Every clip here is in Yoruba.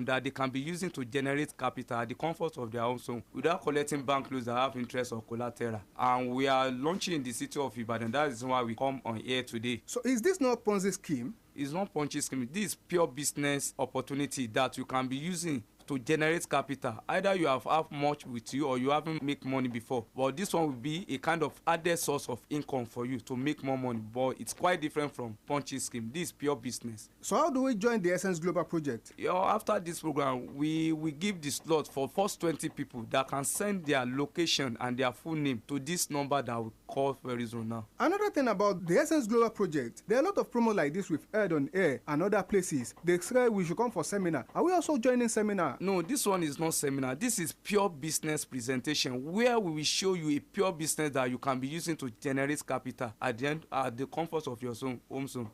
that they can be using to generate capital at the comfort of their own home without collecting bank loans that have interest or collateral. And we are launching in the city of Ibadan. That is why we come on here today. So is this not Ponzi scheme? It's not Ponzi scheme. This is pure business opportunity that you can be using to generate capital. Either you have much with you or you haven't make money before, but this one will be a kind of added source of income for you to make more money. But it's quite different from Ponzi scheme. This is pure business. So how do we join the Essence Global project? After this program, we give the slot for first 20 people that can send their location and their full name to this number that we call very soon now. Another thing about the Essence Global project, there are a lot of promos like this we've heard on air and other places. They say we should come for seminar. Are we also joining seminar? No, this one is not seminar. This is pure business presentation where we will show you a pure business that you can be using to generate capital at the end at the comfort of your home zone.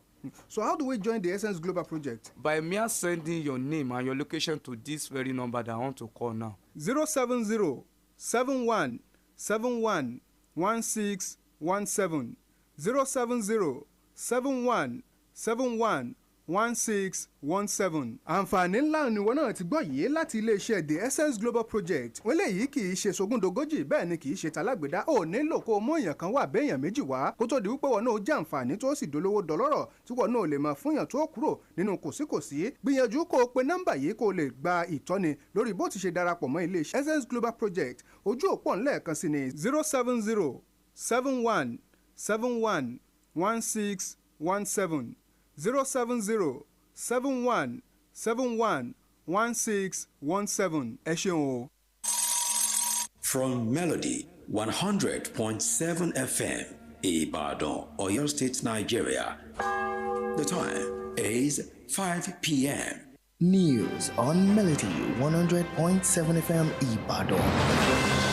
So how do we join the Essence Global project? By mere sending your name and your location to this very number that I want to call now. 070 71 71 1617 070 71 71 1617. àǹfààní ńlá ni wọn náà ti gbọ́ yìí láti iléeṣẹ́ the Essence Global project. wọ́n léyìí kì í ṣe sogúndogójì bẹ́ẹ̀ ni kì í ṣe talágbèdá. ò nílò kó o mú èèyàn kan wà béèyàn méjì wá kó tó di wípé wọn náà jẹ́ àǹfààní tó sì dolówó dọlọ́rọ̀ tí wọn náà lè máa fúnyàn tó kúrò nínú kòsíkòsí. gbìyànjú kó o pe nọ́mbà yìí kó o lè gba ìtọ́ni lórí bó ti ṣe darapọ̀ mọ́ iléeṣẹ́ Essence Global project. ojú òpó ńlẹ̀ẹ̀kan sí ni 070 71 71 1617 070 71 71 1617. ẹ ṣeun o. From Melody 100.7 FM, Ibadan, Oyo State, Nigeria. The time is 5 p.m. News on Melody 100.7 FM Ibadan.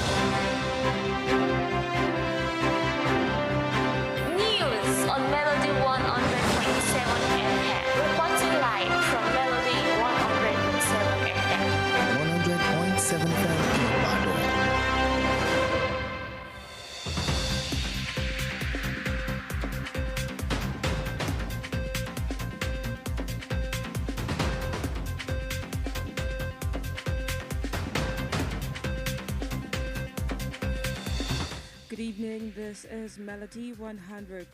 Good evening, this is Melody 100.7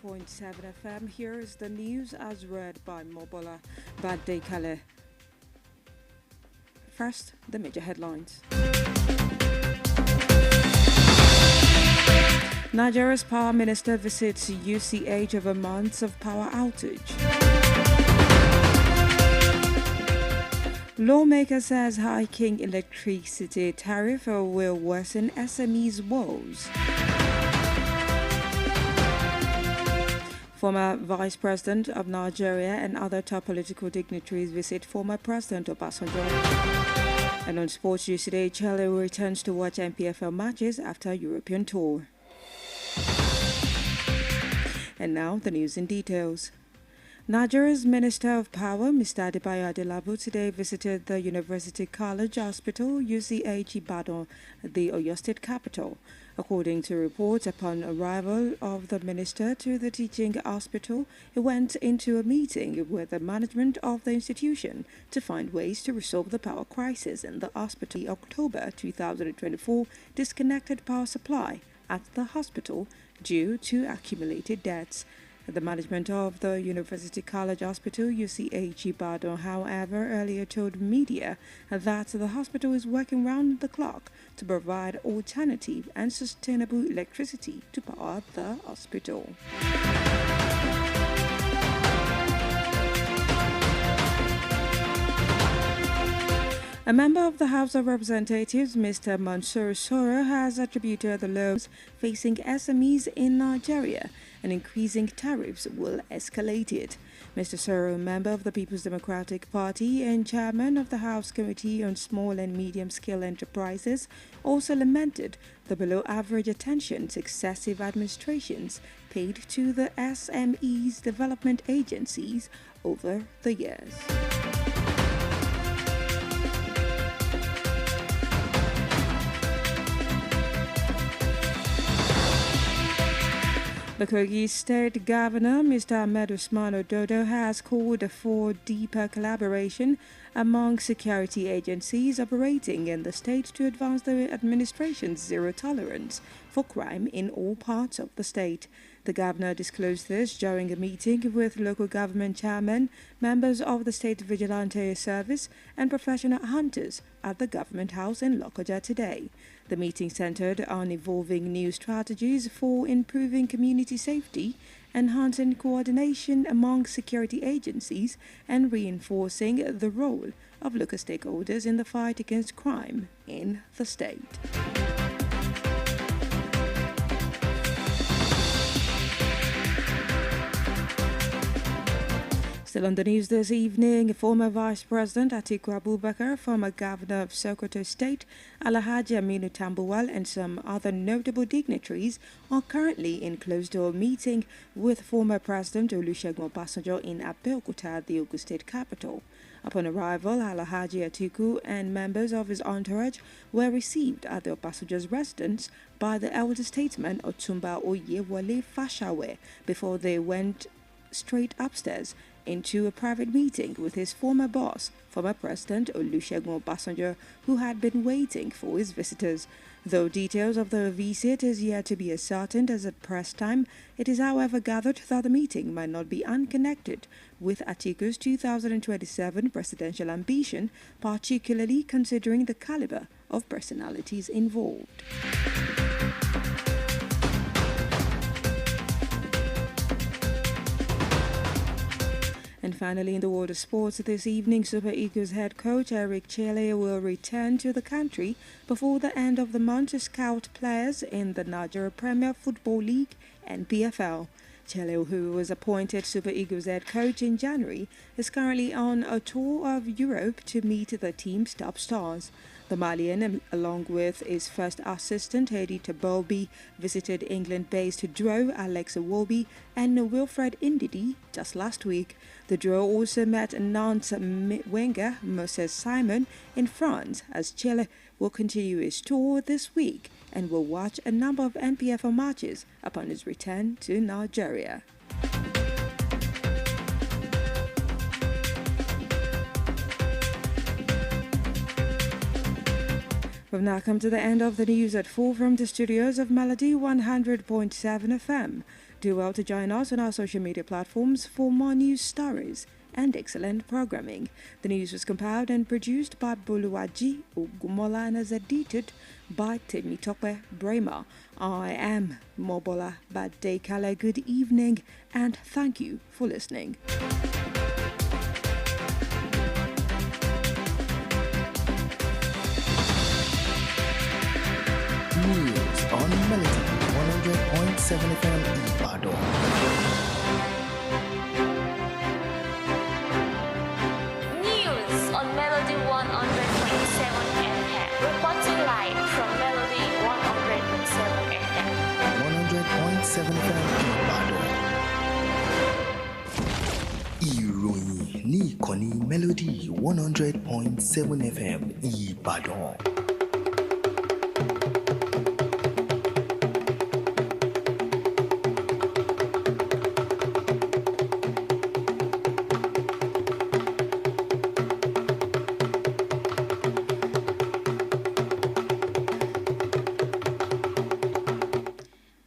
FM. Here is the news as read by Bolabad. Bad day, Kale. First, the major headlines. Nigeria's power minister visits UCH over months of power outage. Lawmaker says hiking electricity tariff will worsen SMEs' woes. Former Vice President of Nigeria and other top political dignitaries visit former President Obasanjo. And on sports news today, Chile returns to watch MPFL matches after European tour. And now the news in details. Nigeria's Minister of Power, Mr. Adebola Adebayo, today visited the University College Hospital, UCH Ibadan, the Oyo State capital. According to reports, upon arrival of the minister to the teaching hospital, he went into a meeting with the management of the institution to find ways to resolve the power crisis in the hospital. The October 2024 disconnected power supply at the hospital due to accumulated debts. The management of the University College Hospital, UCH Ibadan, however, earlier told media that the hospital is working round the clock to provide alternative and sustainable electricity to power the hospital. A member of the House of Representatives, Mr. Mansour Soro, has attributed the lows facing SMEs in Nigeria and increasing tariffs will escalate it. Mr. Soro, a member of the People's Democratic Party and chairman of the House Committee on Small and Medium-Scale Enterprises, also lamented the below-average attention successive administrations paid to the SMEs development agencies over the years. The Kogi State Governor, Mr. Ahmed Usman Ododo, has called for deeper collaboration among security agencies operating in the state to advance the administration's zero tolerance for crime in all parts of the state. The governor disclosed this during a meeting with local government chairmen, members of the State Vigilante Service, and professional hunters at the Government House in Lokoja today. The meeting centered on evolving new strategies for improving community safety, enhancing coordination among security agencies, and reinforcing the role of local stakeholders in the fight against crime in the state. Still on the news this evening, former Vice President Atiku Abubakar, former Governor of Sokoto State Alhaji Aminu Tambuwal, and some other notable dignitaries are currently in closed-door meeting with former President Olusegun Obasanjo in Abeokuta, the Ogun State capital. Upon arrival, Alhaji Atiku and members of his entourage were received at the Obasanjo's residence by the elder statesman Otumba Oyewole Fashawe before they went straight upstairs into a private meeting with his former boss, former President Olusegun Obasanjo, who had been waiting for his visitors. Though details of the visit is yet to be ascertained as at press time, it is however gathered that the meeting might not be unconnected with Atiku's 2027 presidential ambition, particularly considering the caliber of personalities involved. And finally, in the world of sports this evening, Super Eagles head coach Eric Chelle will return to the country before the end of the month to scout players in the Nigeria Premier Football League (NPFL). Chelle, who was appointed Super Eagles head coach in January, is currently on a tour of Europe to meet the team's top stars. The Malian, along with his first assistant, Hedi Tabolbi, visited England-based duo Alex Iwobi and Wilfred Ndidi just last week. The duo also met Nantes winger Moses Simon in France, as Chelle will continue his tour this week and will watch a number of NPFL matches upon his return to Nigeria. We've now come to the end of the news at 4 from the studios of Melody 100.7 FM. Do well to join us on our social media platforms for more news stories and excellent programming. The news was compiled and produced by Boluwaji Ogumola and is edited by Temitope Bremer. I am Mobola Badekale. Good evening and thank you for listening. News on Melody 100.7 FM Ibadan. News on Melody 100.7 FM. Reporting live from Melody 100.7 FM. 100.7 FM Ibadan. Ìròyìn ní ìkànnì Melody 100.7 FM Ibadan.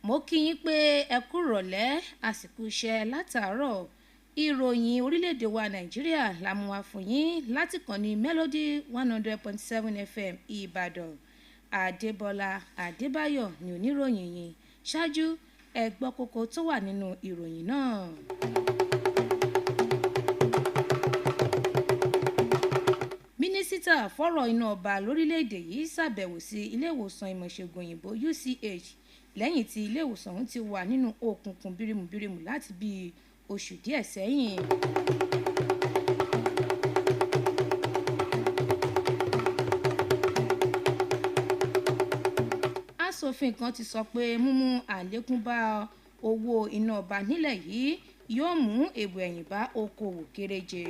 mo kí yín pé ẹ kú rọ̀lẹ́ àsìkò iṣẹ́ látàárọ̀ ìròyìn orílẹ̀-èdè wa nàìjíríà la mú wá fún yín láti kàn ní Melody 100.7 FM ìbàdàn. Adebola Adebayo ni oníròyìn yìí. Ṣáájú ẹ gbọ́ kókó tó wà nínú ìròyìn náà. Mínísítà fọ́rọ̀ iná ọba lórílẹ̀‐èdè yìí ṣàbẹ̀wò sí ilé ìwòsàn ìmọ̀ ìṣègùn òyìnbó UCH lẹ́yìn tí ilé ìwòsàn ọ̀hún ti wà nínú òkùnkùn birimubirimu láti bíi oṣù díẹ̀ sẹ́yìn. Aṣòfin kan ti sọ pé mímú àlékún bá owó iná ọba nílẹ̀ yìí yóò mú èbù ẹ̀yìn bá okòwò kéréje.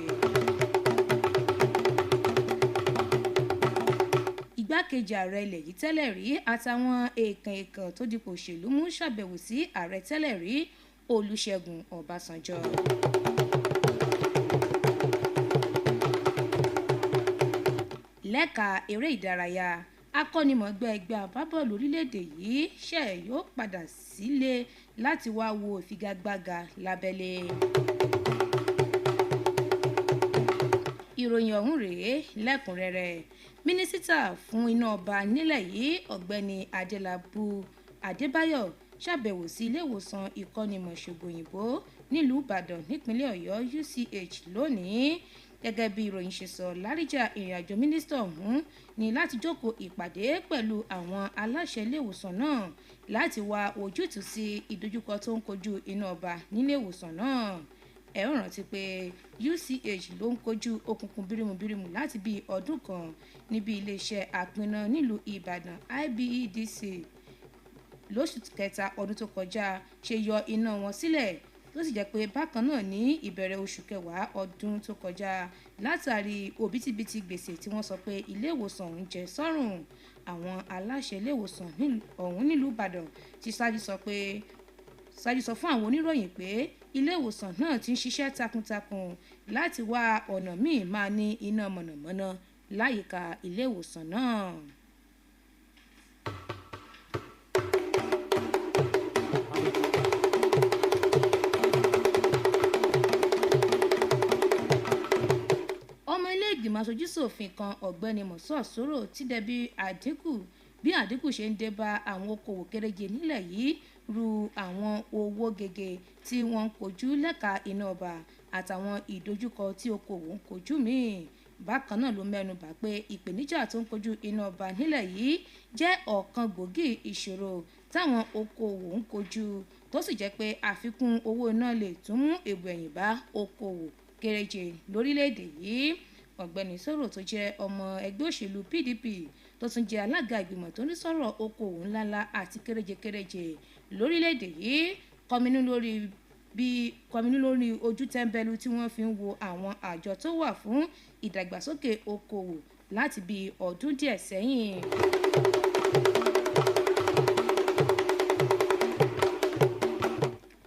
igbákejì ààrẹ ilẹ̀ yìí tẹ́lẹ̀ rí àtàwọn èèkàn tó dipò òṣèlú mú ṣàbẹ̀wò sí ààrẹ tẹ́lẹ̀ rí Olúṣẹ́gun Ọbásanjọ́. lẹ́ka eré ìdárayá akọ́nimọ̀ọ́gbá ẹgbẹ́ agbábọ́ọ̀lù orílẹ̀-èdè yìí yóò padà sílé láti wá wo ìfigagbága lábẹ́lé. ìròyìn ọ̀hún rèé lẹ́kùnrẹ́rẹ́. mínísítà fún iná ọba nílẹ̀ yìí ọ̀gbẹ́ni Adélábù Adébáyọ̀ ṣàbẹ̀wò sí ilé ìwòsàn ìkọ́nimọ̀-ìṣègùn òyìnbó nílùú Ìbàdàn nípínlẹ̀ Ọ̀yọ́ UCH lónìí. gẹ́gẹ́ bí ìròyìn ṣe sọ, láríjà ìrìnàjò mínísítà ọ̀hún ní láti jókòó ìpàdé pẹ̀lú àwọn aláṣẹ ilé ìwòsàn náà láti wá ojútùú sí ìdojúkọ tó ń kojú iná ọba nílé ìwòsàn náà. ẹ ó rántí pé UCH ló ń kojú òkùnkùn birimubirimu láti bí ọdún kan níbi iléeṣẹ́ àpinná nílùú Ìbàdàn IBEDC lóṣù kẹta ọdún tó kọjá ṣe yọ iná wọn sílẹ̀ tó sì jẹ́ pé bákan náà ní ìbẹ̀rẹ̀ oṣù kẹwàá ọdún tó kọjá látàrí òbítíbitì gbèsè tí wọ́n sọ pé ilé ìwòsàn ọ̀hún jẹ sọ́rùn. àwọn aláṣẹ ilé ìwòsàn ọ̀hún nílùú Ìbàdàn ti ṣáájú sọ fún àwọn oníròyìn pé ilé ìwòsàn náà ti ń ṣiṣẹ́ takuntakun láti wá ọ̀nà míì máa ní iná mọ̀nàmọ́ná láyìíká ilé ìwòsàn náà. ìgbìmọ̀ aṣojú-ṣòfin kan ọ̀gbẹ́ni Mọ́sọ̀ Sòrò ti dẹ̀bi bí àdínkù ṣe ń dé bá àwọn okòwò kéréje nílẹ̀ yìí ru àwọn owó gègé tí wọ́n ń kojú lẹ́ka iná ọba àtàwọn ìdojúkọ tí okòwò ń kojú míì. bákan náà ló mẹ́nu bà pé ìpèníjà tó ń kojú iná ọba nílẹ̀ yìí jẹ́ ọ̀kan gbòógì ìṣòro táwọn okòwò ń kojú tó sì jẹ́ pé àfikún owó iná lè tún mú èbù ẹ̀yìn bá okòwò kéréje lórílẹ̀‐èdè yìí. ọ̀gbẹ́ni Sòrò tó jẹ́ ọmọ ẹgbẹ́ òṣèlú PDP tó tún jẹ́ alága ìgbìmọ̀ tó ní sọ̀rọ̀ okòwò ńláńlá àti kéréje lórílẹ̀‐èdè yìí kọminú lórí ojú tẹ́ńbẹ́lú tí wọ́n fi ń wo àwọn àjọ tó wà fún ìdàgbàsókè okòwò láti bí ọdún díẹ̀ sẹ́yìn.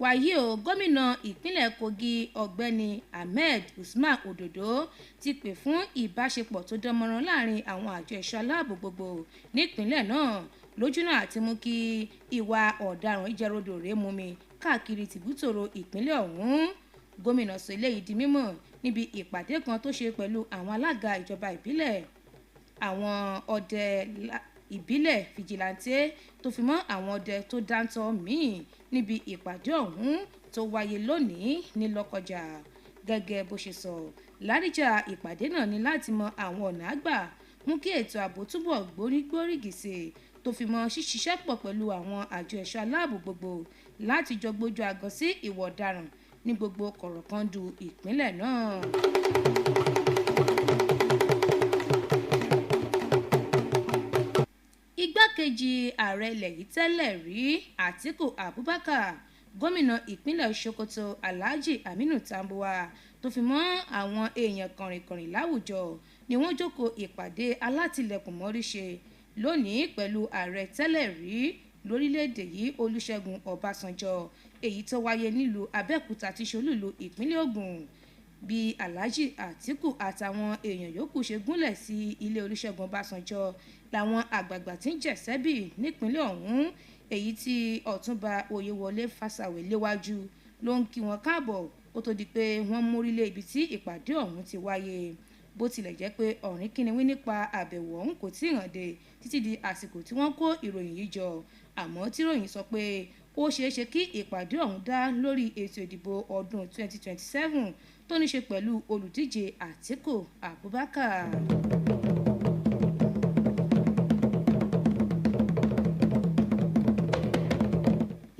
wàyí o gómìnà ìpínlẹ̀ Kogi ọ̀gbẹ́ni Ahmed Usman Ododo ti pè fún ìbáṣepọ̀ tó dánmọ́rán láàrin àwọn àjọ ẹ̀ṣọ́ aláàbò gbogbo nípínlẹ̀ náà lójúnà àti mú kí ìwà ọ̀daràn ìjẹrodò rèé mú mi káàkiri tìbútòrò ìpínlẹ̀ ọ̀hún. gómìnà sọ eléyìí di mímọ̀ níbi ìpàdé kan tó ṣe pẹ̀lú àwọn alága ìjọba ìbílẹ̀, àwọn ọdẹ ìbílẹ̀ fìjìláńtẹ́ tó fi mọ́ àwọn ọdẹ tó dáńtọ́ míì níbi ìpàdé ọ̀hún tó wáyé lónìí ní Lọ́kọjà. gẹ́gẹ́ bó ṣe sọ, láríjà ìpàdé náà ní láti mọ àwọn ọ̀nà àgbà mú kí ètò ààbò túbọ̀ gbórígbórígìsè tó fi mọ́ ṣíṣiṣẹ́ pọ̀ pẹ̀lú àwọn àjọ ẹ̀ṣọ́ aláàbò gbogbo láti jọ gbójú àgọ́ sí ìwà ọ̀daràn ní gbogbo kọ̀rọ̀kọ́ndù ìpínlẹ̀ náà. igbákejì ààrẹ ilẹ̀ yìí tẹ́lẹ̀ rí Àtíkù Abubakar, gómìnà ìpínlẹ̀ Sokoto Alhaji Aminu Tambuwa tó fi mọ́ àwọn èèyàn kànrìnkànrìn láwùjọ ni wọ́n jókòó ìpàdé alátìlẹ̀kùn mọ́ríṣe lónìí pẹ̀lú ààrẹ tẹ́lẹ̀ rí lórílẹ̀‐èdè yìí Olúṣẹ́gun Ọbásanjọ́, èyí tó wáyé nílùú Abẹ́òkúta tí ṣolúìlú ìpínlẹ̀ Ògùn. bí Alhaji Àtíkù àtàwọn èèyàn yòókù ṣe gúnlẹ̀ sí ilé Olúṣẹ́gun Ọbásanjọ́ làwọn àgbààgbà tí ń jẹ̀sẹ́bì nípínlẹ̀ ọ̀hún, èyí tí Ọ̀túnba Oyèwọlé Fásáwé léwájú ló ń kí wọn káàbọ̀ kó tó di pé wọ́n mórílé ibi tí ìpàdé ọ̀hún ti wáyé. bó tilẹ̀ jẹ́ pé ọ̀rìn kínníwín nípa àbẹ̀wò ọ̀hún kò tí ì hàn dé títí di àsìkò tí wọ́n kó ìròyìn yìí jọ, àmọ́ tíròyìn sọ pé ó ṣeé ṣe kí ìpàdé ọ̀hún dá lórí ètò ìdìbò ọdún 2027 tó ní ṣe pẹ̀lú olùdíje Àtíkù Abubakar.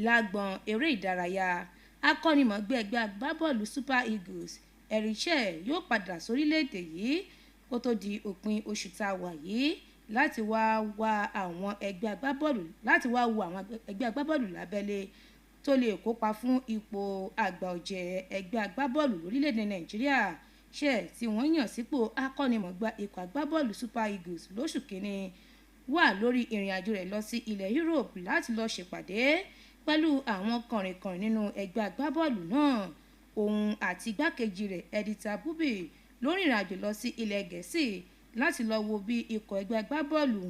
lágbọn eré ìdárayá, akọ́nimọ̀ọ́gbá ẹgbẹ́ agbábọ́ọ̀lù Super Eagles Eritrea yóò padà sórílẹ̀-èdè yìí kó tó di òpin oṣù tá a wà yìí láti wá wo àwọn ẹgbẹ́ agbábọ́ọ̀lù lábẹ́lé tó lè kópa fún ipò àgbà ọ̀jẹ̀ ẹgbẹ́ agbábọ́ọ̀lù lórílẹ̀‐èdè Nàìjíríà tí wọ́n yàn sípò akọ́nimọ̀ọ́gbá ikọ̀ agbábọ́ọ̀lù Super Eagles lóṣù kínní wà lórí ìrìn àjò rẹ̀ lọ sí ilẹ̀ Europe láti lọ ṣèpàdé pẹ̀lú àwọn kọ̀rìnkọ̀rìn nínú ẹgbẹ́ agbábọ́ọ̀lù náà. Òun àti igbákejì rẹ̀ Edita Bubi lórí ìrìn àjò lọ sí ilẹ̀ Gẹ̀ẹ́sì láti lọ wo bí ikọ̀ ẹgbẹ́ agbábọ́ọ̀lù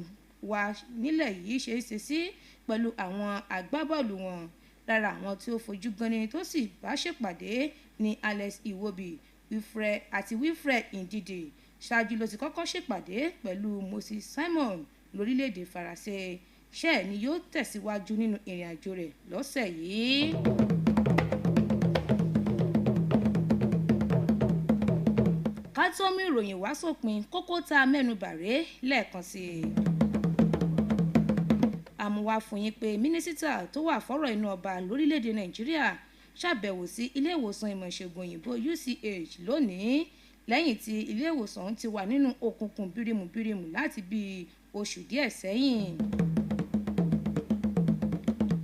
wa nílẹ̀ yìí ṣe é ṣe sí pẹ̀lú àwọn agbábọ́ọ̀lù wọn. Lára àwọn tí ó fojú ganni tó sì bá ṣèpàdé ní Alex Iwobi àti Wilfred Ndidi. Ṣáájú ló ti kọ́kọ́ ṣèpàdé pẹ̀lú Moses Simon lórílẹ̀‐èdè Faransé. Ṣẹ́ẹ̀ ni yóò tẹ̀síwájú nínú ìrìn àjò rẹ̀ lọ́sẹ̀ yìí. Ká tó mú ìròyìn wá sópin, kókó tá a mẹ́nubà rèé lẹ́ẹ̀kan sí i. Àmúwá fún yín pé mínísítà tó wà fọ́rọ̀ inú ọba lórílẹ̀‐èdè Nàìjíríà ṣàbẹ̀wò sí ilé ìwòsàn ìmọ̀ ìṣègùn òyìnbó UCH lónìí lẹ́yìn tí ilé ìwòsàn ti wà nínú òkùnkùn bírímù láti bíi oṣù díẹ̀ sẹ́yìn.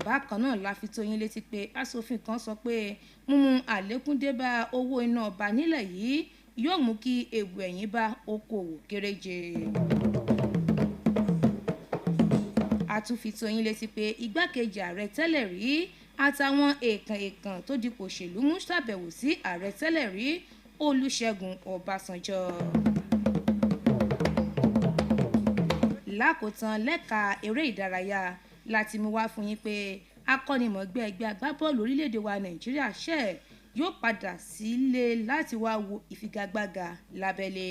Bákan náà la fi tó yín létí pé aṣòfin kan sọ pé mímú àlékún dé bá owó iná ọba nílẹ̀ yìí yóò mú kí ewu ẹ̀yìn bá okòwò kéréje. A tún fi tó yín létí pé igbákejì ààrẹ tẹ́lẹ̀ rí àtàwọn èèkàn tó dipò òṣèlú mú ṣàbẹ̀wò sí ààrẹ tẹ́lẹ̀ rí Olúṣẹ́gun Ọbásanjọ́. Lákòótán lẹ́ka eré ìdárayá láti mú wá fún yín pé akọ́nimọ̀ọ́gbẹ́ ẹgbẹ́ agbábọ́ọ̀lù orílẹ̀-èdè wa Nàìjíríà ṣẹ̀ yóò padà sílé láti wá wo ìfigagbága lábẹ́lé.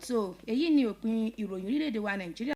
So èyí ni òpin ìròyìn orílẹ̀-èdè wa Nàìjíríà.